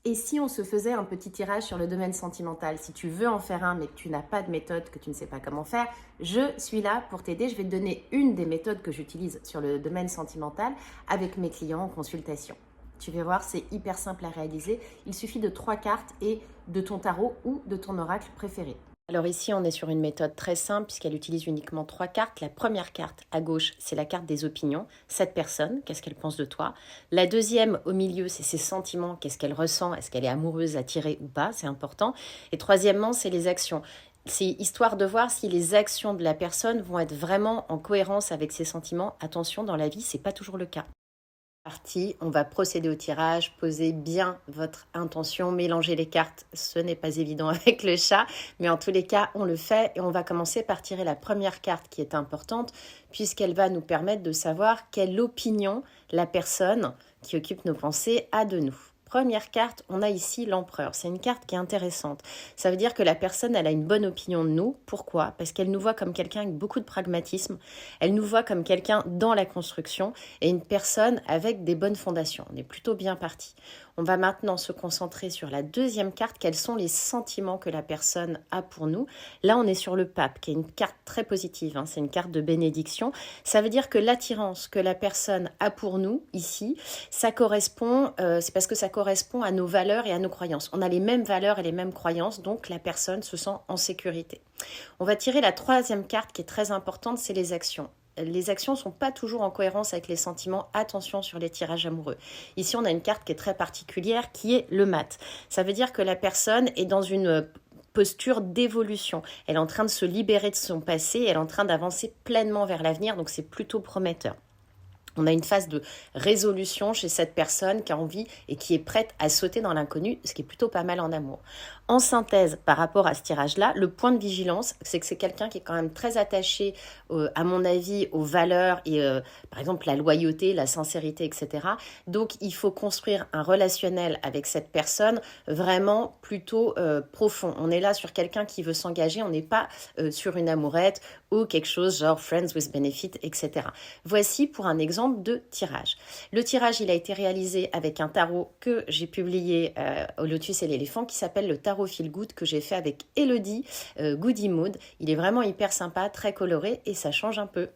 Et si on se faisait un petit tirage sur le domaine sentimental, si tu veux en faire un mais que tu n'as pas de méthode, que tu ne sais pas comment faire, je suis là pour t'aider. Je vais te donner une des méthodes que j'utilise sur le domaine sentimental avec mes clients en consultation. Tu vas voir, c'est hyper simple à réaliser. Il suffit de 3 cartes et de ton tarot ou de ton oracle préféré. Alors ici, on est sur une méthode très simple puisqu'elle utilise uniquement 3 cartes. La première carte à gauche, c'est la carte des opinions. Cette personne, qu'est-ce qu'elle pense de toi? La deuxième au milieu, c'est ses sentiments. Qu'est-ce qu'elle ressent? Est-ce qu'elle est amoureuse, attirée ou pas? C'est important. Et troisièmement, c'est les actions. C'est histoire de voir si les actions de la personne vont être vraiment en cohérence avec ses sentiments. Attention, dans la vie, c'est pas toujours le cas. Parti, on va procéder au tirage, posez bien votre intention, mélanger les cartes, ce n'est pas évident avec le chat, mais en tous les cas, on le fait et on va commencer par tirer la première carte qui est importante puisqu'elle va nous permettre de savoir quelle opinion la personne qui occupe nos pensées a de nous. Première carte, on a ici l'empereur. C'est une carte qui est intéressante. Ça veut dire que la personne, elle a une bonne opinion de nous. Pourquoi? Parce qu'elle nous voit comme quelqu'un avec beaucoup de pragmatisme. Elle nous voit comme quelqu'un dans la construction et une personne avec des bonnes fondations. On est plutôt bien parti. On va maintenant se concentrer sur la deuxième carte. Quels sont les sentiments que la personne a pour nous? Là, on est sur le pape, qui est une carte très positive. C'est une carte de bénédiction. Ça veut dire que l'attirance que la personne a pour nous, ici, ça correspond, c'est parce que ça correspond à nos valeurs et à nos croyances. On a les mêmes valeurs et les mêmes croyances, donc la personne se sent en sécurité. On va tirer la troisième carte qui est très importante, c'est les actions. Les actions ne sont pas toujours en cohérence avec les sentiments. Attention sur les tirages amoureux. Ici, on a une carte qui est très particulière, qui est le mat. Ça veut dire que la personne est dans une posture d'évolution. Elle est en train de se libérer de son passé, elle est en train d'avancer pleinement vers l'avenir, donc c'est plutôt prometteur. On a une phase de résolution chez cette personne qui a envie et qui est prête à sauter dans l'inconnu, ce qui est plutôt pas mal en amour. En synthèse, par rapport à ce tirage-là, le point de vigilance, c'est que c'est quelqu'un qui est quand même très attaché, à mon avis, aux valeurs et par exemple la loyauté, la sincérité, etc. Donc, il faut construire un relationnel avec cette personne vraiment plutôt profond. On est là sur quelqu'un qui veut s'engager, on n'est pas sur une amourette ou quelque chose genre Friends with Benefit, etc. Voici pour un exemple de tirage. Le tirage, il a été réalisé avec un tarot que j'ai publié au Lotus et l'éléphant qui s'appelle le tarot Feel Good que j'ai fait avec Elodie Goody Mood. Il est vraiment hyper sympa, très coloré et ça change un peu.